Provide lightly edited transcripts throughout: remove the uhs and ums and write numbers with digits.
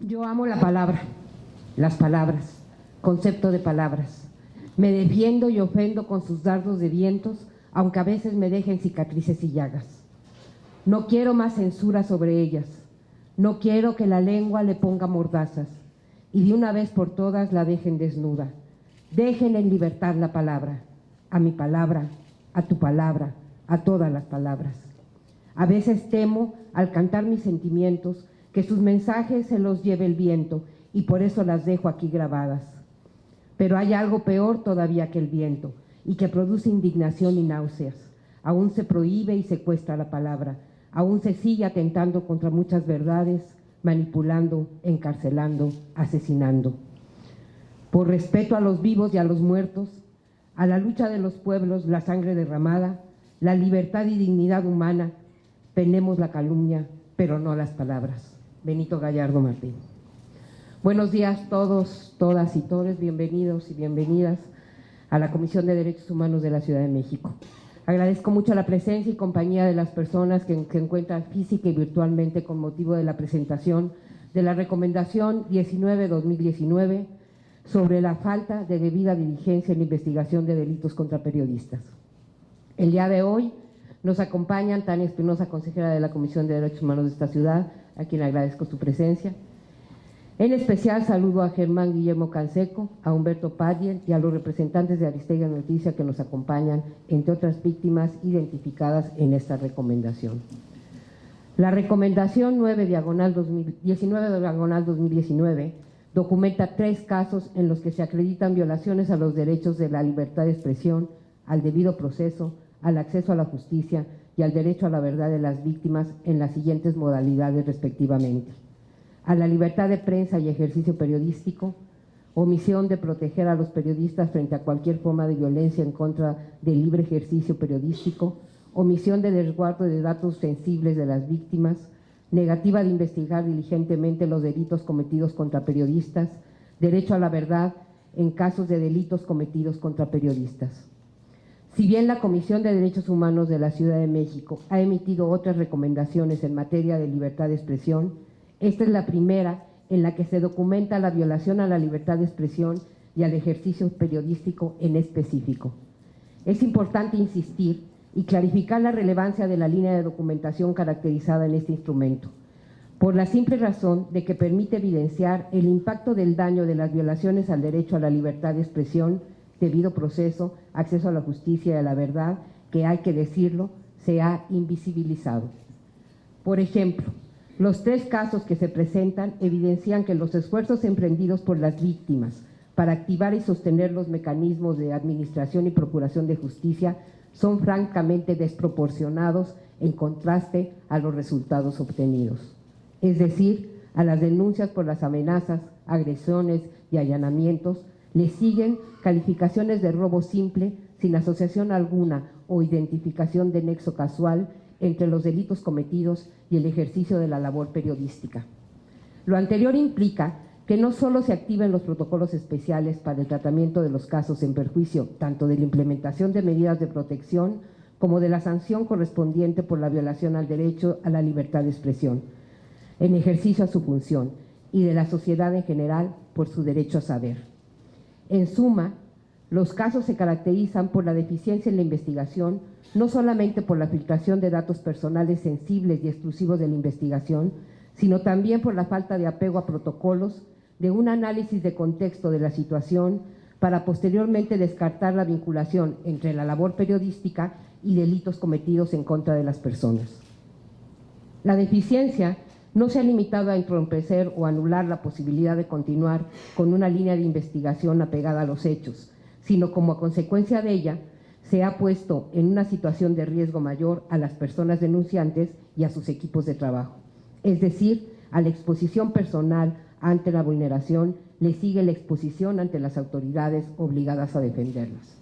Yo amo la palabra, las palabras, concepto de palabras. Me defiendo y ofendo con sus dardos de vientos, aunque a veces me dejen cicatrices y llagas. No quiero más censura sobre ellas. No quiero que la lengua le ponga mordazas y de una vez por todas la dejen desnuda. Dejen en libertad la palabra, a mi palabra, a tu palabra, a todas las palabras. A veces temo, al cantar mis sentimientos, que sus mensajes se los lleve el viento y por eso las dejo aquí grabadas. Pero hay algo peor todavía que el viento y que produce indignación y náuseas. Aún se prohíbe y secuestra la palabra, aún se sigue atentando contra muchas verdades, manipulando, encarcelando, asesinando. Por respeto a los vivos y a los muertos, a la lucha de los pueblos, la sangre derramada, la libertad y dignidad humana, tenemos la calumnia, pero no las palabras. Benito Gallardo Martín. Buenos días todos, todas y todos, bienvenidos y bienvenidas a la Comisión de Derechos Humanos de la Ciudad de México. Agradezco mucho la presencia y compañía de las personas que se encuentran física y virtualmente con motivo de la presentación de la Recomendación 19-2019 sobre la falta de debida diligencia en la investigación de delitos contra periodistas. El día de hoy nos acompañan Tania Espinosa, consejera de la Comisión de Derechos Humanos de esta ciudad, a quien agradezco su presencia. En especial saludo a Germán Guillermo Canseco, a Humberto Padilla y a los representantes de Aristegui Noticia que nos acompañan, entre otras víctimas identificadas en esta recomendación. La Recomendación 19/2019 documenta 3 casos en los que se acreditan violaciones a los derechos de la libertad de expresión, al debido proceso, al acceso a la justicia y al derecho a la verdad de las víctimas en las siguientes modalidades respectivamente: a la libertad de prensa y ejercicio periodístico, omisión de proteger a los periodistas frente a cualquier forma de violencia en contra del libre ejercicio periodístico, omisión de resguardo de datos sensibles de las víctimas, negativa de investigar diligentemente los delitos cometidos contra periodistas, derecho a la verdad en casos de delitos cometidos contra periodistas. Si bien la Comisión de Derechos Humanos de la Ciudad de México ha emitido otras recomendaciones en materia de libertad de expresión, esta es la primera en la que se documenta la violación a la libertad de expresión y al ejercicio periodístico en específico. Es importante insistir y clarificar la relevancia de la línea de documentación caracterizada en este instrumento, por la simple razón de que permite evidenciar el impacto del daño de las violaciones al derecho a la libertad de expresión, debido proceso, acceso a la justicia y a la verdad, que hay que decirlo, se ha invisibilizado. Por ejemplo, los 3 casos que se presentan evidencian que los esfuerzos emprendidos por las víctimas para activar y sostener los mecanismos de administración y procuración de justicia son francamente desproporcionados en contraste a los resultados obtenidos. Es decir, a las denuncias por las amenazas, agresiones y allanamientos le siguen calificaciones de robo simple sin asociación alguna o identificación de nexo casual entre los delitos cometidos y el ejercicio de la labor periodística. Lo anterior implica que no solo se activen los protocolos especiales para el tratamiento de los casos en perjuicio tanto de la implementación de medidas de protección como de la sanción correspondiente por la violación al derecho a la libertad de expresión, en ejercicio a su función, y de la sociedad en general por su derecho a saber. En suma, los casos se caracterizan por la deficiencia en la investigación, no solamente por la filtración de datos personales sensibles y exclusivos de la investigación, sino también por la falta de apego a protocolos, de un análisis de contexto de la situación para posteriormente descartar la vinculación entre la labor periodística y delitos cometidos en contra de las personas. La deficiencia no se ha limitado a entorpecer o anular la posibilidad de continuar con una línea de investigación apegada a los hechos, sino como a consecuencia de ella se ha puesto en una situación de riesgo mayor a las personas denunciantes y a sus equipos de trabajo. Es decir, a la exposición personal ante la vulneración le sigue la exposición ante las autoridades obligadas a defenderlas.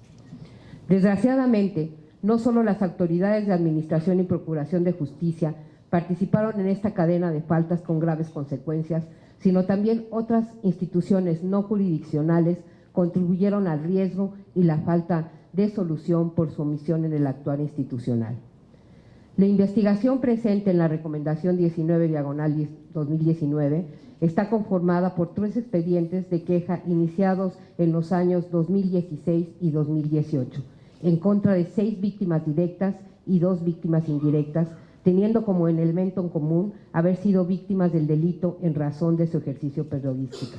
Desgraciadamente, no solo las autoridades de administración y procuración de justicia participaron en esta cadena de faltas con graves consecuencias, sino también otras instituciones no jurisdiccionales contribuyeron al riesgo y la falta de solución por su omisión en el actuar institucional. La investigación presente en la recomendación 19/2019 está conformada por 3 expedientes de queja iniciados en los años 2016 y 2018, en contra de 6 víctimas directas y 2 víctimas indirectas, teniendo como elemento en común haber sido víctimas del delito en razón de su ejercicio periodístico.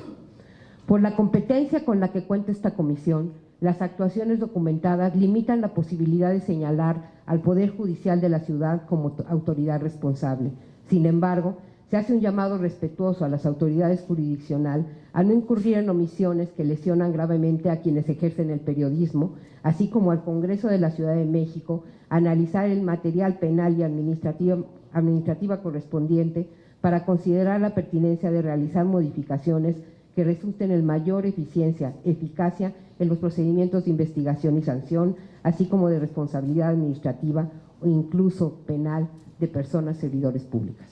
Por la competencia con la que cuenta esta comisión, las actuaciones documentadas limitan la posibilidad de señalar al Poder Judicial de la ciudad como autoridad responsable. Sin embargo, se hace un llamado respetuoso a las autoridades jurisdiccionales a no incurrir en omisiones que lesionan gravemente a quienes ejercen el periodismo, así como al Congreso de la Ciudad de México a analizar el material penal y administrativa correspondiente para considerar la pertinencia de realizar modificaciones que resulten en mayor eficacia en los procedimientos de investigación y sanción, así como de responsabilidad administrativa o incluso penal de personas servidores públicas.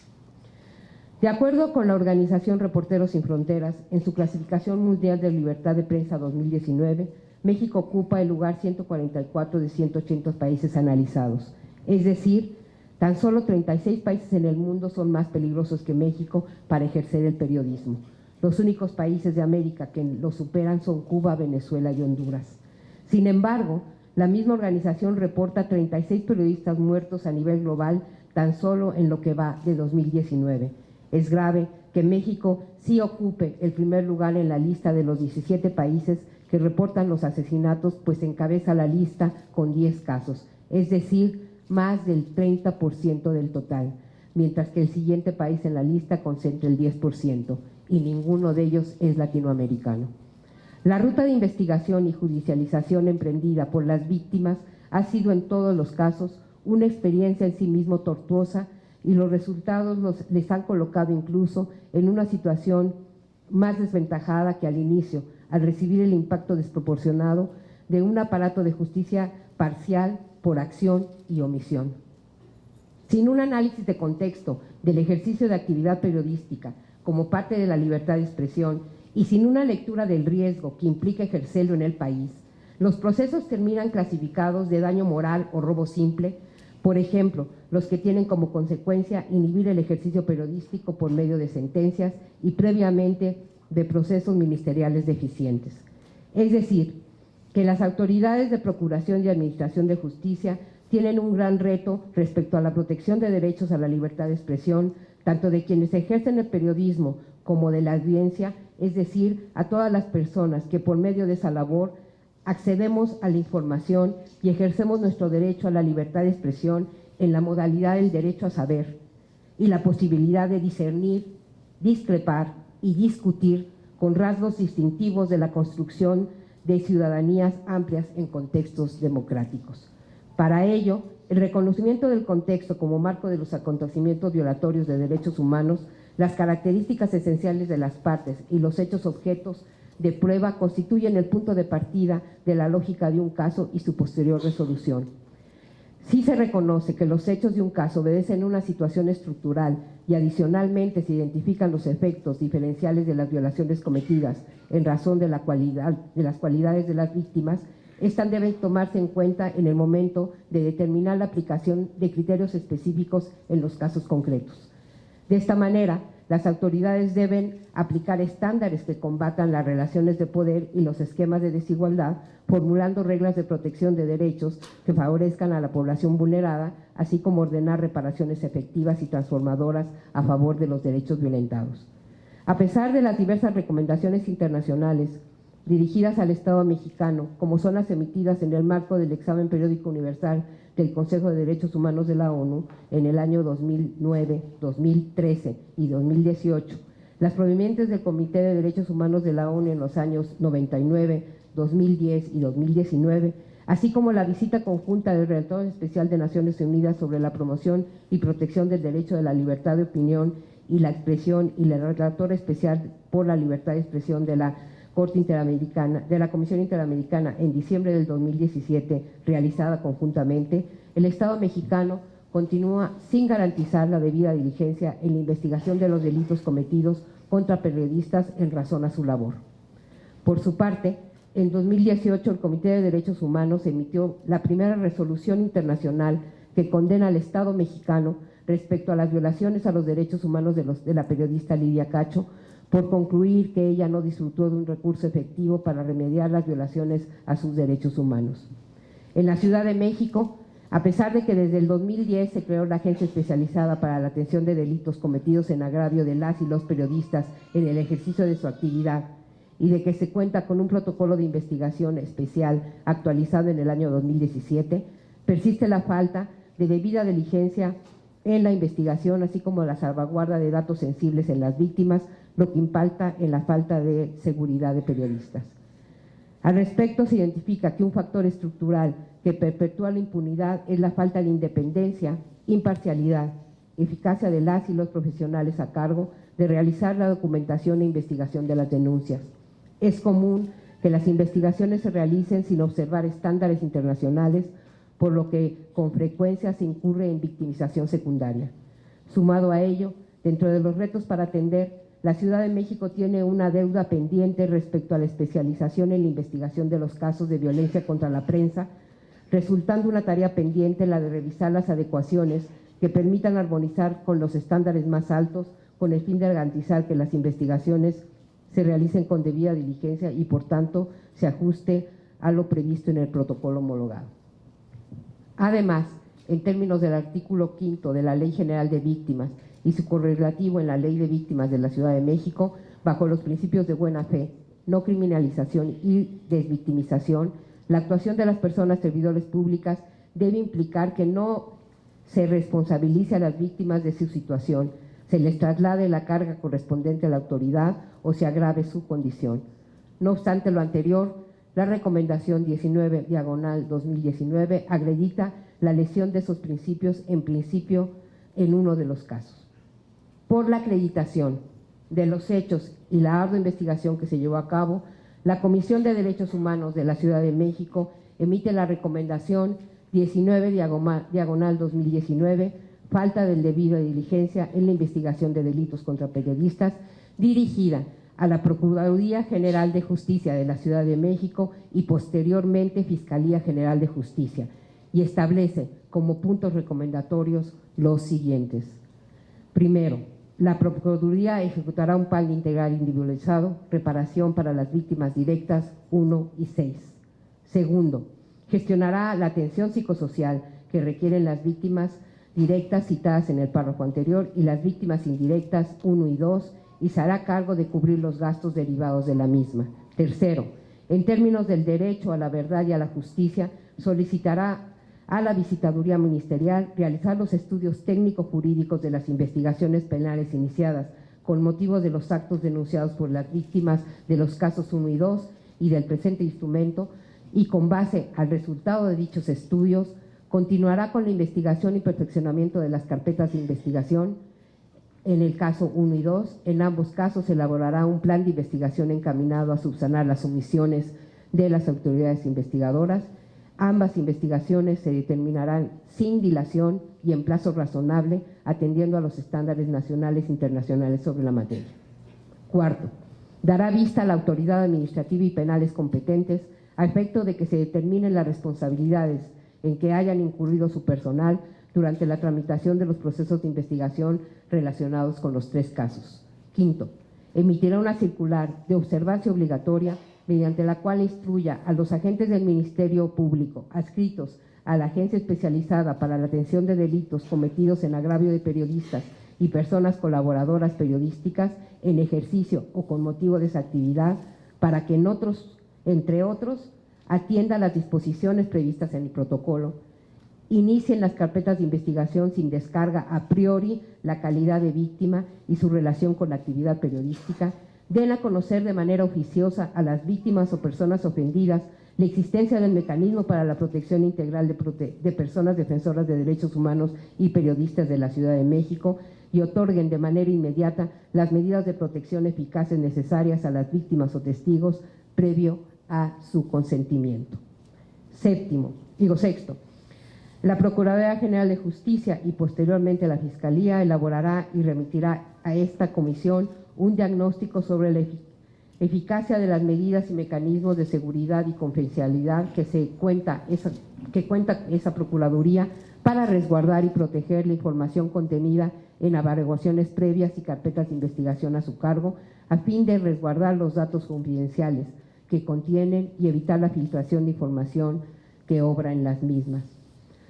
De acuerdo con la organización Reporteros Sin Fronteras, en su clasificación mundial de libertad de prensa 2019, México ocupa el lugar 144 de 180 países analizados, es decir, tan solo 36 países en el mundo son más peligrosos que México para ejercer el periodismo. Los únicos países de América que lo superan son Cuba, Venezuela y Honduras. Sin embargo, la misma organización reporta 36 periodistas muertos a nivel global tan solo en lo que va de 2019. Es grave que México sí ocupe el primer lugar en la lista de los 17 países que reportan los asesinatos, pues encabeza la lista con 10 casos, es decir, más del 30% del total, mientras que el siguiente país en la lista concentra el 10%, y ninguno de ellos es latinoamericano. La ruta de investigación y judicialización emprendida por las víctimas ha sido en todos los casos una experiencia en sí mismo tortuosa, y los resultados les han colocado incluso en una situación más desventajada que al inicio, al recibir el impacto desproporcionado de un aparato de justicia parcial por acción y omisión. Sin un análisis de contexto del ejercicio de actividad periodística como parte de la libertad de expresión y sin una lectura del riesgo que implica ejercerlo en el país, los procesos terminan clasificados de daño moral o robo simple, por ejemplo, los que tienen como consecuencia inhibir el ejercicio periodístico por medio de sentencias y previamente de procesos ministeriales deficientes. Es decir, que las autoridades de procuración y administración de justicia tienen un gran reto respecto a la protección de derechos a la libertad de expresión, tanto de quienes ejercen el periodismo como de la audiencia, es decir, a todas las personas que por medio de esa labor accedemos a la información y ejercemos nuestro derecho a la libertad de expresión en la modalidad del derecho a saber y la posibilidad de discernir, discrepar y discutir con rasgos distintivos de la construcción de ciudadanías amplias en contextos democráticos. Para ello, el reconocimiento del contexto como marco de los acontecimientos violatorios de derechos humanos, las características esenciales de las partes y los hechos objetos de prueba constituyen el punto de partida de la lógica de un caso y su posterior resolución. Sí se reconoce que los hechos de un caso obedecen a una situación estructural y adicionalmente se identifican los efectos diferenciales de las violaciones cometidas en razón de las cualidades de las víctimas. Estas deben tomarse en cuenta en el momento de determinar la aplicación de criterios específicos en los casos concretos. De esta manera, las autoridades deben aplicar estándares que combatan las relaciones de poder y los esquemas de desigualdad, formulando reglas de protección de derechos que favorezcan a la población vulnerada, así como ordenar reparaciones efectivas y transformadoras a favor de los derechos violentados. A pesar de las diversas recomendaciones internacionales dirigidas al Estado mexicano, como son las emitidas en el marco del examen periódico universal del Consejo de Derechos Humanos de la ONU en el año 2009, 2013 y 2018, las provenientes del Comité de Derechos Humanos de la ONU en los años 99, 2010 y 2019, así como la visita conjunta del Relator Especial de Naciones Unidas sobre la promoción y protección del derecho de la libertad de opinión y la expresión y el Relator Especial por la Libertad de Expresión de la Comisión Interamericana en diciembre del 2017, realizada conjuntamente, el Estado mexicano continúa sin garantizar la debida diligencia en la investigación de los delitos cometidos contra periodistas en razón a su labor. Por su parte, en 2018 el Comité de Derechos Humanos emitió la primera resolución internacional que condena al Estado mexicano respecto a las violaciones a los derechos humanos de la periodista Lidia Cacho, por concluir que ella no disfrutó de un recurso efectivo para remediar las violaciones a sus derechos humanos. En la Ciudad de México, a pesar de que desde el 2010 se creó la Agencia Especializada para la Atención de Delitos Cometidos en Agravio de las y los periodistas en el ejercicio de su actividad, y de que se cuenta con un protocolo de investigación especial actualizado en el año 2017, persiste la falta de debida diligencia en la investigación, así como la salvaguarda de datos sensibles en las víctimas, lo que impacta en la falta de seguridad de periodistas. Al respecto, se identifica que un factor estructural que perpetúa la impunidad es la falta de independencia, imparcialidad, eficacia de las y los profesionales a cargo de realizar la documentación e investigación de las denuncias. Es común que las investigaciones se realicen sin observar estándares internacionales, por lo que con frecuencia se incurre en victimización secundaria. Sumado a ello, dentro de los retos para atender, la Ciudad de México tiene una deuda pendiente respecto a la especialización en la investigación de los casos de violencia contra la prensa, resultando una tarea pendiente la de revisar las adecuaciones que permitan armonizar con los estándares más altos, con el fin de garantizar que las investigaciones se realicen con debida diligencia y, por tanto, se ajuste a lo previsto en el protocolo homologado. Además, en términos del artículo 5 de la Ley General de Víctimas y su correlativo en la Ley de Víctimas de la Ciudad de México, bajo los principios de buena fe, no criminalización y desvictimización, la actuación de las personas servidoras públicas debe implicar que no se responsabilice a las víctimas de su situación, se les traslade la carga correspondiente a la autoridad o se agrave su condición. No obstante lo anterior, la recomendación 19/2019 acredita la lesión de esos principios en uno de los casos. Por la acreditación de los hechos y la ardua investigación que se llevó a cabo, la Comisión de Derechos Humanos de la Ciudad de México emite la recomendación 19/2019, falta de debida diligencia en la investigación de delitos contra periodistas, dirigida a la Procuraduría General de Justicia de la Ciudad de México y posteriormente Fiscalía General de Justicia, y establece como puntos recomendatorios los siguientes. Primero, la Procuraduría ejecutará un plan integral individualizado, reparación para las víctimas directas 1 y 6. Segundo, gestionará la atención psicosocial que requieren las víctimas directas citadas en el párrafo anterior y las víctimas indirectas 1 y 2, y se hará cargo de cubrir los gastos derivados de la misma. Tercero, en términos del derecho a la verdad y a la justicia, solicitará a la Visitaduría Ministerial realizar los estudios técnico-jurídicos de las investigaciones penales iniciadas con motivo de los actos denunciados por las víctimas de los casos 1 y 2 y del presente instrumento, y con base al resultado de dichos estudios, continuará con la investigación y perfeccionamiento de las carpetas de investigación. En el caso 1 y 2, en ambos casos se elaborará un plan de investigación encaminado a subsanar las omisiones de las autoridades investigadoras. Ambas investigaciones se determinarán sin dilación y en plazo razonable, atendiendo a los estándares nacionales e internacionales sobre la materia. Cuarto, dará vista a la autoridad administrativa y penales competentes a efecto de que se determinen las responsabilidades en que hayan incurrido su personal durante la tramitación de los procesos de investigación relacionados con los 3 casos. Quinto, emitirá una circular de observancia obligatoria mediante la cual instruya a los agentes del Ministerio Público adscritos a la Agencia Especializada para la Atención de Delitos Cometidos en Agravio de Periodistas y personas colaboradoras periodísticas en ejercicio o con motivo de esa actividad, para que entre otros, atienda las disposiciones previstas en el protocolo, inicien las carpetas de investigación sin descarga a priori la calidad de víctima y su relación con la actividad periodística, den a conocer de manera oficiosa a las víctimas o personas ofendidas la existencia del mecanismo para la protección integral de personas defensoras de derechos humanos y periodistas de la Ciudad de México, y otorguen de manera inmediata las medidas de protección eficaces necesarias a las víctimas o testigos previo a su consentimiento. Sexto, la Procuraduría General de Justicia y posteriormente la Fiscalía elaborará y remitirá a esta comisión un diagnóstico sobre la eficacia de las medidas y mecanismos de seguridad y confidencialidad que cuenta esa Procuraduría para resguardar y proteger la información contenida en averiguaciones previas y carpetas de investigación a su cargo, a fin de resguardar los datos confidenciales que contienen y evitar la filtración de información que obra en las mismas.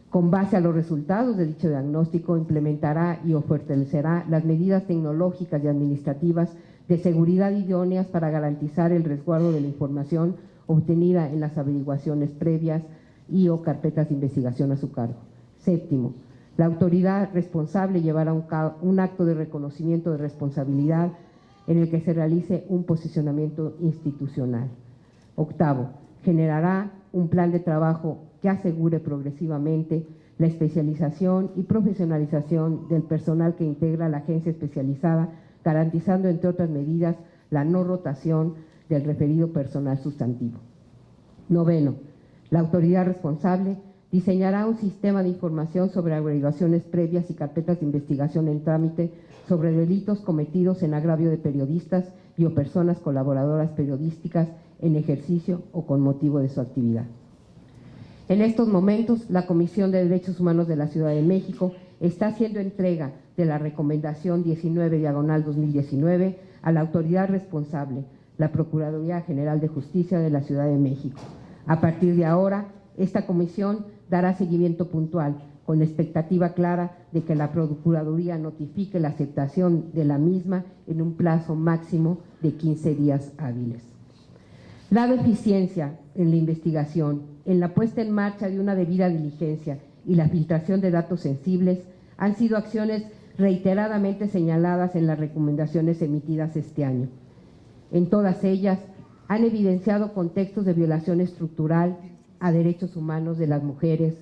Con base a los resultados de dicho diagnóstico, implementará y fortalecerá las medidas tecnológicas y administrativas de seguridad idóneas para garantizar el resguardo de la información obtenida en las averiguaciones previas y o carpetas de investigación a su cargo. Séptimo, la autoridad responsable llevará un acto de reconocimiento de responsabilidad en el que se realice un posicionamiento institucional. Octavo, generará un plan de trabajo que asegure progresivamente la especialización y profesionalización del personal que integra la agencia especializada, garantizando, entre otras medidas, la no rotación del referido personal sustantivo. Noveno, la autoridad responsable diseñará un sistema de información sobre averiguaciones previas y carpetas de investigación en trámite sobre delitos cometidos en agravio de periodistas y o personas colaboradoras periodísticas en ejercicio o con motivo de su actividad. En estos momentos, la Comisión de Derechos Humanos de la Ciudad de México está haciendo entrega de la recomendación 19/2019 a la autoridad responsable, la Procuraduría General de Justicia de la Ciudad de México. A partir de ahora, esta comisión dará seguimiento puntual, con la expectativa clara de que la Procuraduría notifique la aceptación de la misma en un plazo máximo de 15 días hábiles. La deficiencia en la investigación, en la puesta en marcha de una debida diligencia y la filtración de datos sensibles han sido acciones reiteradamente señaladas en las recomendaciones emitidas este año. En todas ellas han evidenciado contextos de violación estructural a derechos humanos de las mujeres,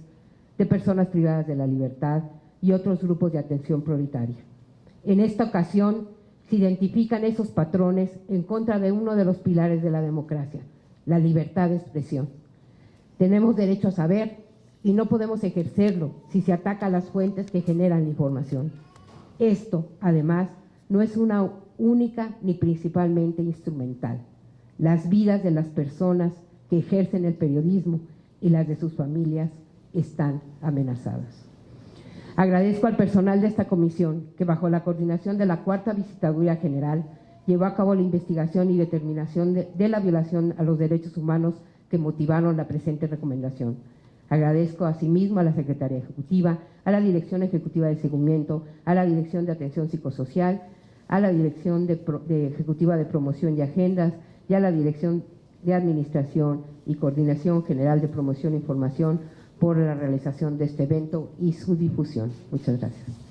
de personas privadas de la libertad y otros grupos de atención prioritaria. En esta ocasión se identifican esos patrones en contra de uno de los pilares de la democracia, la libertad de expresión. Tenemos derecho a saber y no podemos ejercerlo si se ataca a las fuentes que generan la información. Esto, además, no es una única ni principalmente instrumental. Las vidas de las personas que ejercen el periodismo y las de sus familias están amenazadas. Agradezco al personal de esta comisión que, bajo la coordinación de la Cuarta Visitaduría General, llevó a cabo la investigación y determinación de la violación a los derechos humanos que motivaron la presente recomendación. Agradezco asimismo a la Secretaría Ejecutiva, a la Dirección Ejecutiva de Seguimiento, a la Dirección de Atención Psicosocial, a la Dirección Ejecutiva de Promoción y Agendas y a la Dirección de Administración y Coordinación General de Promoción e Información por la realización de este evento y su difusión. Muchas gracias.